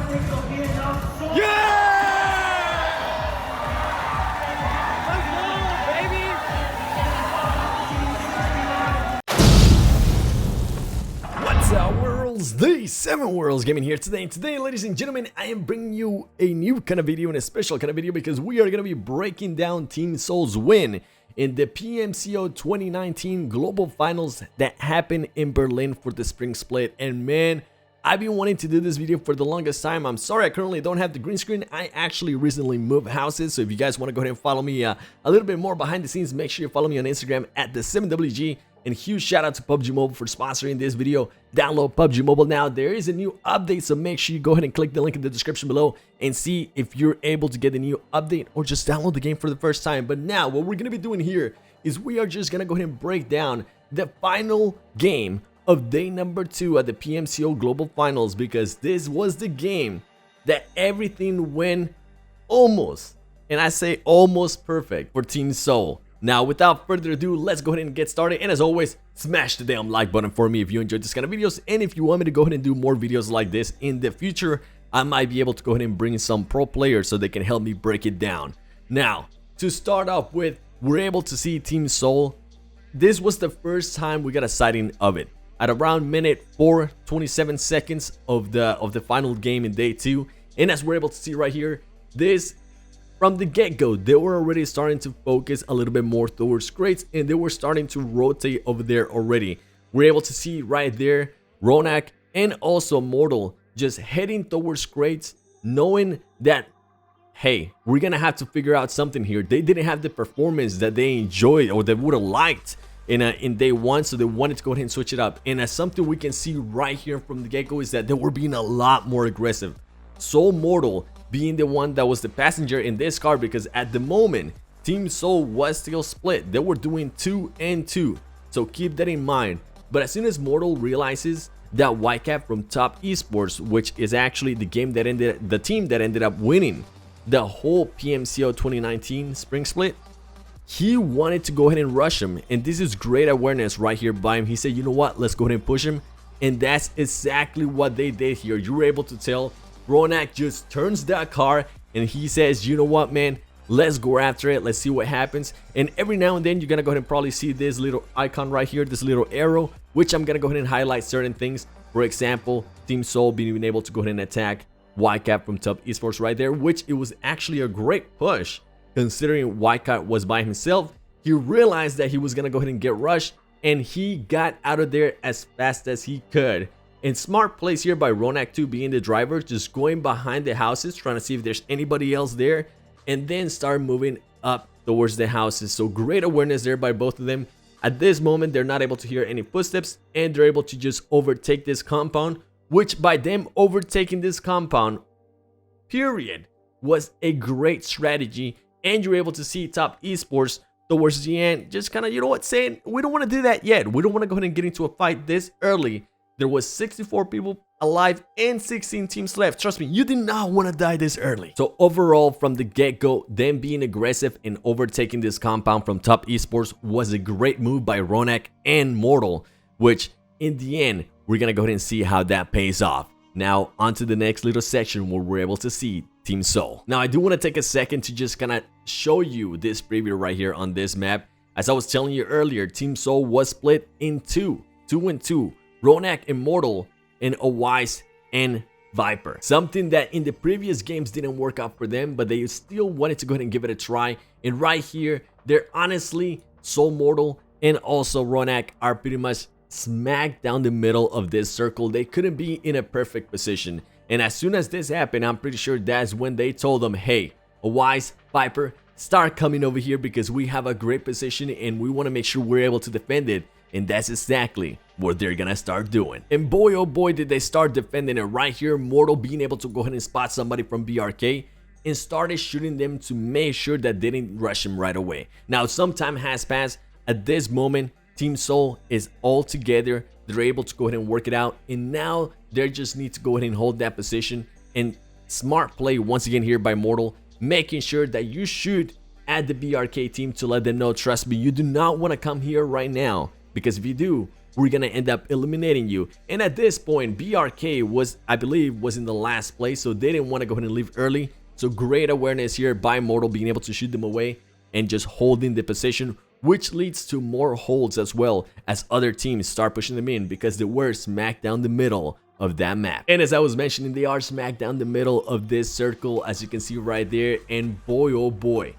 What's up, worlds? The 7 Worlds Gaming here today. And today, ladies and gentlemen, I am bringing you a new kind of video and a special kind of video because we are going to be breaking down Team SouL's win in the PMCO 2019 Global Finals that happened in Berlin for the spring split. And man, I've been wanting to do this video for the longest time. I'm sorry I currently don't have the green screen. I actually recently moved houses, so if you guys want to go ahead and follow me a little bit more behind the scenes, make sure you follow me on Instagram at the 7WG. And huge shout out to PUBG Mobile for sponsoring this video. Download PUBG Mobile now. There is a new update, so make sure you go ahead and click the link in the description below and see if you're able to get the new update or just download the game for the first time. But now what we're going to be doing here is we are just going to go ahead and break down the final game of day number 2 at the PMCO Global Finals, because this was the game that everything went almost, and I say almost perfect for Team SouL. Now, without further ado, let's go ahead and get started. And as always, smash the damn like button for me if you enjoyed this kind of videos. And if you want me to go ahead and do more videos like this in the future, I might be able to go ahead and bring in some pro players so they can help me break it down. Now, to start off with, we're able to see Team SouL. This was the first time we got a sighting of it. At around minute 4:27 seconds of the final game in day 2. And as we're able to see right here, this from the get-go, they were already starting to focus a little bit more towards crates, and they were starting to rotate over there already. We're able to see right there Ronak and also Mortal just heading towards crates, knowing that, hey, we're gonna have to figure out something here. They didn't have the performance that they enjoyed or they would have liked in day 1, so they wanted to go ahead and switch it up. And as something we can see right here from the get-go is that they were being a lot more aggressive. So Mortal being the one that was the passenger in this car, because at the moment Team SouL was still split. They were doing 2 and 2, so keep that in mind. But as soon as Mortal realizes that Whitecap from Top Esports, which is actually the team that ended up winning the whole PMCO 2019 spring split, he wanted to go ahead and rush him. And this is great awareness right here by him. He said, you know what, let's go ahead and push him. And that's exactly what they did here. You were able to tell Ronak just turns that car and he says, you know what, man, let's go after it. Let's see what happens. And every now and then you're gonna go ahead and probably see this little icon right here, this little arrow, which I'm gonna go ahead and highlight certain things. For example, Team SouL being able to go ahead and attack Whitecap from Top Esports right there, which it was actually a great push considering Whitecap was by himself. He realized that he was gonna go ahead and get rushed, and he got out of there as fast as he could. And smart plays here by Ronak 2 being the driver, just going behind the houses, trying to see if there's anybody else there, and then start moving up towards the houses. So great awareness there by both of them. At this moment, they're not able to hear any footsteps, and they're able to just overtake this compound, which by them overtaking this compound, period, was a great strategy. And you're able to see Top Esports towards the end, just kind of, you know what, saying, we don't want to do that yet. We don't want to go ahead and get into a fight this early. There was 64 people alive and 16 teams left. Trust me, you did not want to die this early. So overall, from the get-go, them being aggressive and overtaking this compound from Top Esports was a great move by Ronak and Mortal, which in the end, we're going to go ahead and see how that pays off. Now, on to the next little section where we're able to see Team SouL. Now, I do want to take a second to just kind of show you this preview right here on this map. As I was telling you earlier, Team SouL was split in 2 and 2. Ronak Immortal and Owise and Viper. Something that in the previous games didn't work out for them, but they still wanted to go ahead and give it a try. And right here, they're honestly, SouL Mortal and also Ronak are pretty much smack down the middle of this circle. They couldn't be in a perfect position. And as soon as this happened, I'm pretty sure that's when they told them, hey, Owise, Viper, start coming over here because we have a great position and we want to make sure we're able to defend it. And that's exactly what they're gonna start doing. And boy, oh boy, did they start defending it right here. Mortal being able to go ahead and spot somebody from BRK and started shooting them to make sure that they didn't rush him right away. Now, some time has passed. At this moment, Team SouL is all together. They're able to go ahead and work it out. And now they just need to go ahead and hold that position. And smart play once again here by Mortal, making sure that you shoot at the BRK team to let them know, trust me, you do not want to come here right now. Because if you do, we're gonna end up eliminating you. And at this point, BRK was, I believe, was in the last place, so they didn't want to go ahead and leave early. So great awareness here by Mortal, being able to shoot them away and just holding the position, which leads to more holds as well as other teams start pushing them in, because they were smack down the middle of that map. And as I was mentioning, they are smack down the middle of this circle, as you can see right there. And boy, oh boy,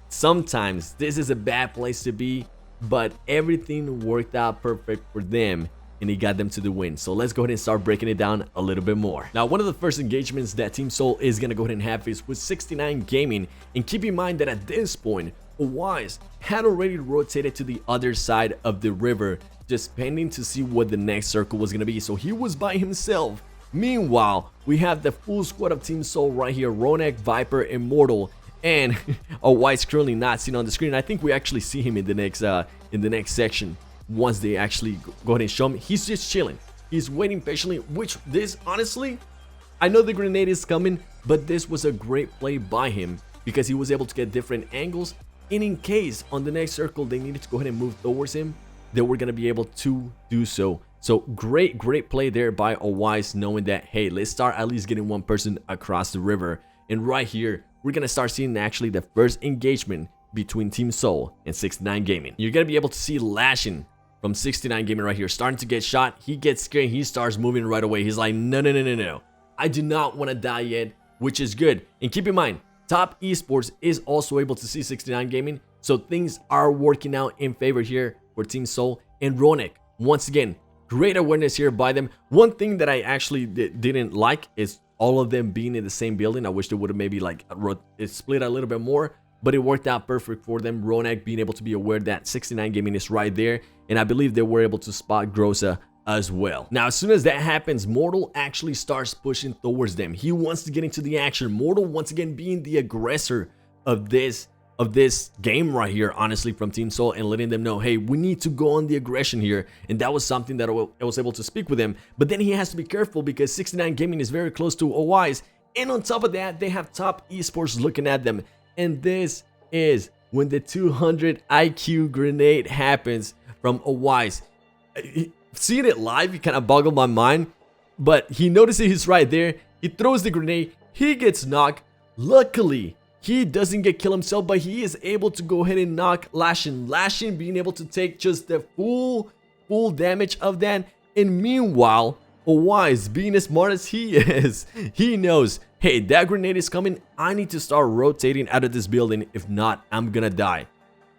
sometimes this is a bad place to be, but everything worked out perfect for them and he got them to the win. So let's go ahead and start breaking it down a little bit more. Now, one of the first engagements that Team SouL is gonna go ahead and have is with 69 Gaming, and keep in mind that at this point, Wise had already rotated to the other side of the river, just pending to see what the next circle was gonna be. So he was by himself. Meanwhile, we have the full squad of Team SouL right here: Ronak, Viper, Immortal, and Wise currently not seen on the screen. I think we actually see him in the next section. Once they actually go ahead and show him, he's just chilling. He's waiting patiently, which this, honestly, I know the grenade is coming, but this was a great play by him because he was able to get different angles. And in case on the next circle they needed to go ahead and move towards him, they were going to be able to do so. So great play there by Wise, knowing that, hey, let's start at least getting one person across the river. And right here, we're going to start seeing actually the first engagement between Team SouL and 69 Gaming. You're going to be able to see lashing from 69 Gaming right here, starting to get shot. He gets scared, he starts moving right away. He's like, no, I do not want to die yet, which is good. And keep in mind, Top Esports is also able to see 69 Gaming, so things are working out in favor here for Team SouL. And Ronak, once again, great awareness here by them. One thing that I actually didn't like is all of them being in the same building. I wish they would have maybe like split a little bit more, but it worked out perfect for them. Ronak being able to be aware that 69 Gaming is right there, and I believe they were able to spot Groza as well. Now, as soon as that happens, Mortal actually starts pushing towards them. He wants to get into the action. Mortal, once again, being the aggressor of this game right here, honestly, from Team SouL, and letting them know, hey, we need to go on the aggression here. And that was something that I was able to speak with him. But then he has to be careful because 69 Gaming is very close to Wise, and on top of that, they have Top Esports looking at them. And this is when the 200 IQ grenade happens from Wise. Seeing it live, it kind of boggled my mind, but he notices he's right there. He throws the grenade, he gets knocked. Luckily, he doesn't get killed himself, but he is able to go ahead and knock Lashing. Lashing being able to take just the full damage of that. And meanwhile, Wise, being as smart as he is, he knows, hey, that grenade is coming. I need to start rotating out of this building. If not, I'm gonna die.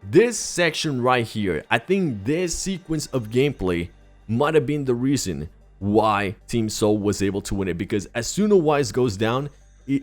This section right here, I think this sequence of gameplay might have been the reason why Team SouL was able to win it, because as soon as Wise goes down,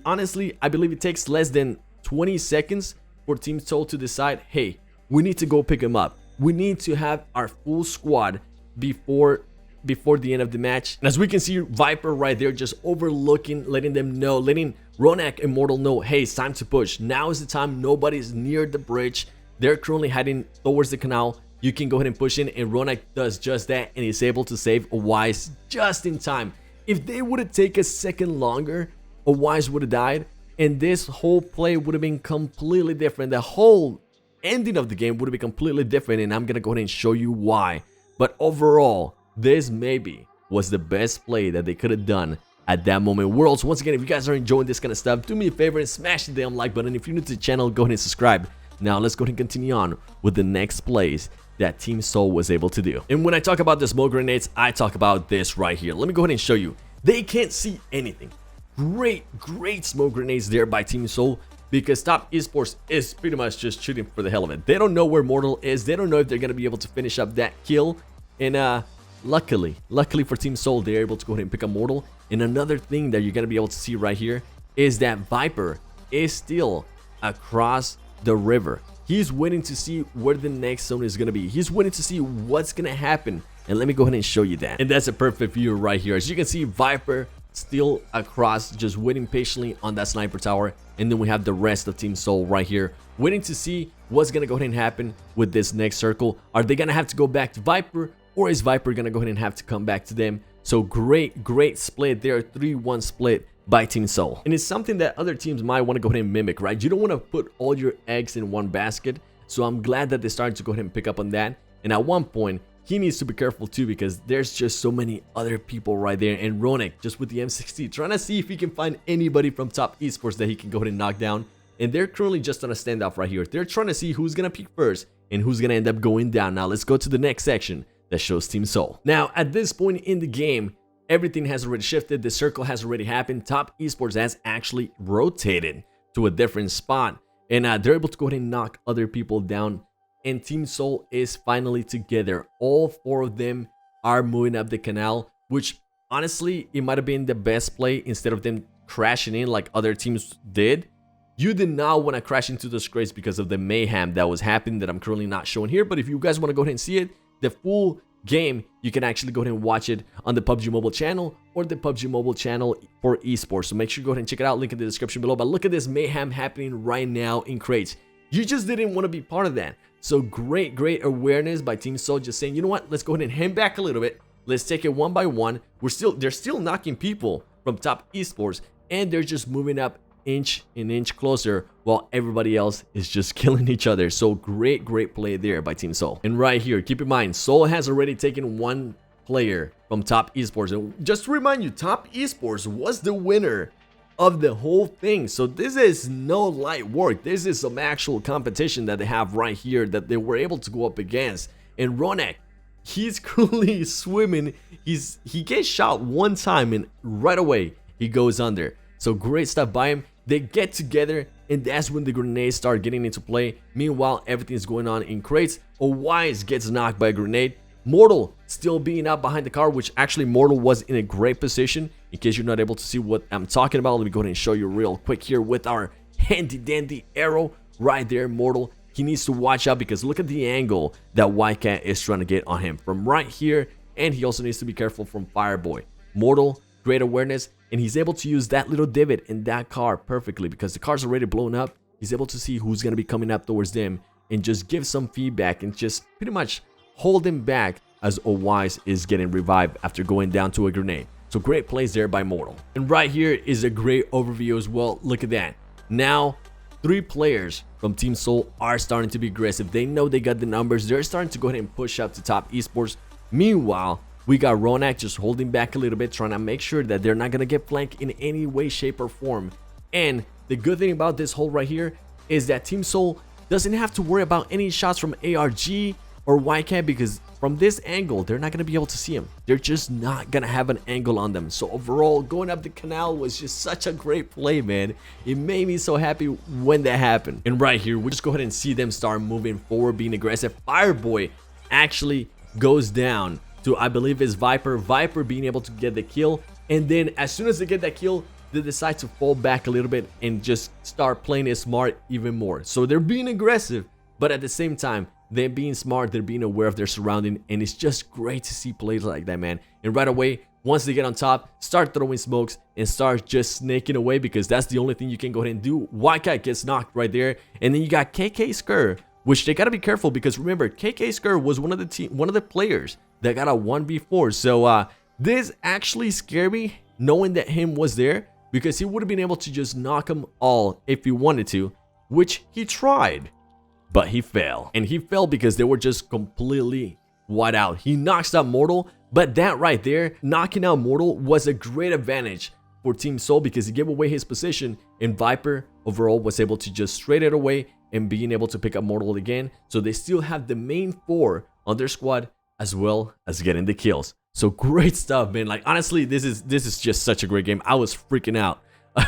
honestly, I believe it takes less than 20 seconds for Team SouL to decide, hey, we need to go pick him up. We need to have our full squad before the end of the match. And as we can see, Viper right there just overlooking, letting them know, letting Ronak and Mortal know, hey, it's time to push. Now is the time. Nobody's near the bridge. They're currently heading towards the canal. You can go ahead and push in, and Ronak does just that, and is able to save Wise just in time. If they would have taken a second longer, Wise would have died, and this whole play would have been completely different. The whole ending of the game would have been completely different, and I'm gonna go ahead and show you why. But overall, this maybe was the best play that they could have done at that moment. Worlds, once again, if you guys are enjoying this kind of stuff, do me a favor and smash the damn like button. If you're new to the channel, go ahead and subscribe. Now let's go ahead and continue on with the next plays that Team SouL was able to do. And when I talk about the smoke grenades, I talk about this right here. Let me go ahead and show you. They can't see anything. Great smoke grenades there by Team SouL, because Top Esports is pretty much just shooting for the hell of it. They don't know where Mortal is. They don't know if they're gonna be able to finish up that kill. And luckily for Team SouL, they're able to go ahead and pick up Mortal. And another thing that you're gonna be able to see right here is that Viper is still across the river. He's waiting to see where the next zone is going to be. He's waiting to see what's going to happen. And let me go ahead and show you that. And that's a perfect view right here. As you can see, Viper still across, just waiting patiently on that sniper tower. And then we have the rest of Team SouL right here, waiting to see what's going to go ahead and happen with this next circle. Are they going to have to go back to Viper, or is Viper going to go ahead and have to come back to them? So great split there, 3-1 split by Team SouL. And it's something that other teams might want to go ahead and mimic, right? You don't want to put all your eggs in one basket. So I'm glad that they started to go ahead and pick up on that. And at one point, he needs to be careful too, because there's just so many other people right there. And Ronek, just with the M60, trying to see if he can find anybody from Top Esports that he can go ahead and knock down. And they're currently just on a standoff right here. They're trying to see who's gonna peek first and who's gonna end up going down. Now let's go to the next section that shows Team SouL. Now at this point in the game, everything has already shifted. The circle has already happened. Top Esports has actually rotated to a different spot, and they're able to go ahead and knock other people down. And Team SouL is finally together. All 4 of them are moving up the canal, which honestly, it might have been the best play instead of them crashing in like other teams did. You did not want to crash into this race because of the mayhem that was happening that I'm currently not showing here. But if you guys want to go ahead and see it, the full game, you can actually go ahead and watch it on the PUBG Mobile channel or the PUBG Mobile channel for esports. So make sure you go ahead and check it out. Link in the description below. But look at this mayhem happening right now in crates. You just didn't want to be part of that. So great awareness by Team SouL, just saying, you know what, let's go ahead and hang back a little bit. Let's take it one by one. They're still knocking people from Top Esports, and they're just moving up inch closer while everybody else is just killing each other. So great play there by Team SouL. And right here, keep in mind, SouL has already taken 1 player from Top Esports. And just to remind you, Top Esports was the winner of the whole thing. So this is no light work. This is some actual competition that they have right here that they were able to go up against. And Ronek, he's currently swimming. He gets shot 1 time and right away he goes under. So great stuff by him. They get together, and that's when the grenades start getting into play. Meanwhile, everything's going on in crates. Owais gets knocked by a grenade. Mortal still being out behind the car, which actually Mortal was in a great position. In case you're not able to see what I'm talking about, let me go ahead and show you real quick here with our handy dandy arrow right there. Mortal, he needs to watch out because look at the angle that Wildcat is trying to get on him from right here. And he also needs to be careful from Fireboy. Mortal, great awareness, and he's able to use that little divot in that car perfectly because the car's already blown up. He's able to see who's going to be coming up towards them and just give some feedback and just pretty much hold him back as Owais is getting revived after going down to a grenade. So great plays there by Mortal. And right here is a great overview as well. Look at that. Now 3 players from Team SouL are starting to be aggressive. They know they got the numbers. They're starting to go ahead and push up to Top Esports. Meanwhile, we got Ronek just holding back a little bit, trying to make sure that they're not going to get flanked in any way, shape, or form. And the good thing about this hole right here is that Team SouL doesn't have to worry about any shots from ARG or Wildcat because from this angle, they're not going to be able to see him. They're just not going to have an angle on them. So overall, going up the canal was just such a great play, man. It made me so happy when that happened. And right here, we just go ahead and see them start moving forward, being aggressive. Fireboy actually goes down to, I believe, is Viper. Viper being able to get the kill. And then as soon as they get that kill, they decide to fall back a little bit and just start playing it smart even more. So they're being aggressive, but at the same time, they're being smart, they're being aware of their surrounding, and it's just great to see plays like that, man. And right away, once they get on top, start throwing smokes and start just snaking away because that's the only thing you can go ahead and do. Wildcat gets knocked right there, and then you got KK Skur, which they gotta be careful because remember, KK Skur was one of the players that got a 1v4. So this actually scared me knowing that him was there because he would have been able to just knock them all if he wanted to, which he tried. But he fell. And he fell because they were just completely wide out. He knocks out Mortal, but that right there, knocking out Mortal was a great advantage for Team SouL because he gave away his position, and Viper overall was able to just straight it away and being able to pick up Mortal again. So they still have the main 4 on their squad as well as getting the kills. So great stuff, man. Like honestly, this is just such a great game. I was freaking out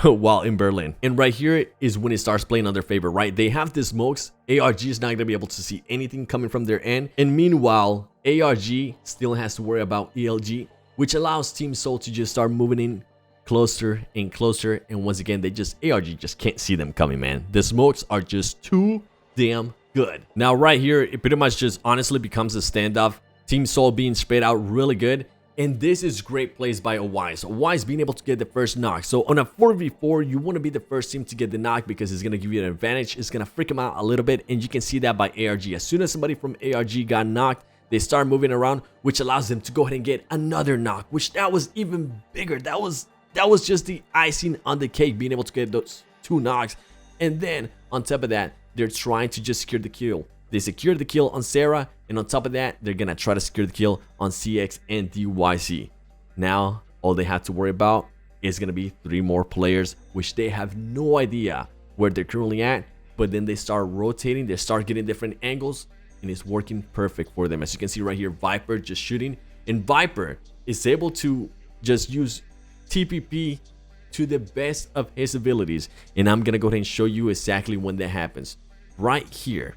while in Berlin. And right here is when it starts playing on their favor, right? They have the smokes. ARG is not going to be able to see anything coming from their end. And meanwhile, ARG still has to worry about ELG, which allows Team SouL to just start moving in closer and closer. And once again, ARG just can't see them coming, man. The smokes are just too damn good. Now right here, it pretty much just honestly becomes a standoff. Team SouL being sprayed out really good. And this is great plays by Owais. Owais being able to get the first knock. So on a 4v4, you want to be the first team to get the knock because it's going to give you an advantage. It's going to freak him out a little bit. And you can see that by ARG. As soon as somebody from ARG got knocked, they start moving around, which allows them to go ahead and get another knock, which that was even bigger. That was just the icing on the cake, being able to get those 2 knocks. And then on top of that, they're trying to just secure the kill They secured the kill on Sarah, and on top of that, they're gonna try to secure the kill on CX and DYC. Now, all they have to worry about is gonna be 3 more players, which they have no idea where they're currently at, but then they start rotating, they start getting different angles, and it's working perfect for them. As you can see right here, Viper just shooting, and Viper is able to just use TPP to the best of his abilities, and I'm gonna go ahead and show you exactly when that happens. Right here,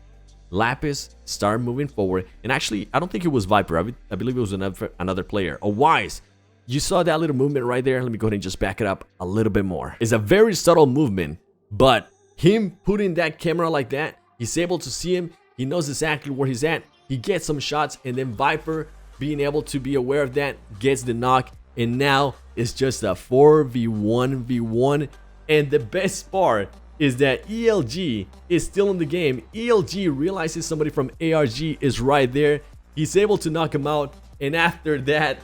Lapis start moving forward, and actually, I don't think it was Viper. I believe it was another player. A Wise. You saw that little movement right there. Let me go ahead and just back it up a little bit more. It's a very subtle movement, but him putting that camera like that, he's able to see him. He knows exactly where he's at. He gets some shots, and then Viper, being able to be aware of that, gets the knock, and now it's just a 4v1v1. And the best part is that ELG is still in the game. ELG realizes somebody from ARG is right there. He's able to knock him out, and after that,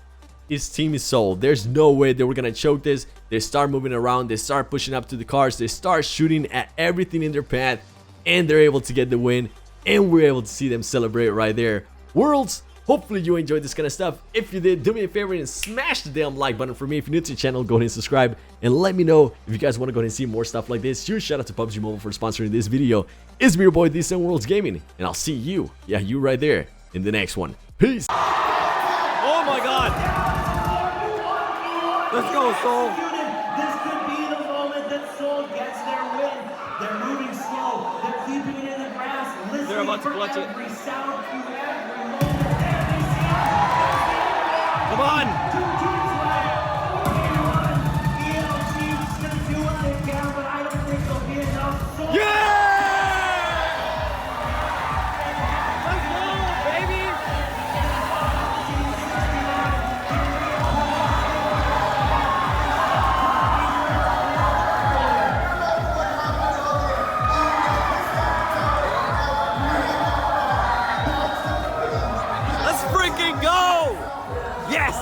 his team is SouL. There's no way they were gonna choke this. They start moving around, they start pushing up to the cars, they start shooting at everything in their path, and they're able to get the win, and we're able to see them celebrate right there. Worlds, hopefully you enjoyed this kind of stuff. If you did, do me a favor and smash the damn like button for me. If you're new to the channel, go ahead and subscribe, and let me know if you guys want to go ahead and see more stuff like this. Huge shout out to PUBG Mobile for sponsoring this video. It's me, your boy, The 7 Worlds Gaming, and I'll see you, yeah, you right there, in the next one. Peace. Oh my god! Let's go, SouL! This could be the moment that SouL gets their win. They're moving slow. They're keeping it in the grass. They're about to Listening clutch for it. every sound, through every moment. Every sound. Come on! 2 teams left. 4v1. ELG is going to do what they can, but I don't think they'll be enough. SouL. Yeah! Let's go, baby! Let's freaking go! Yes!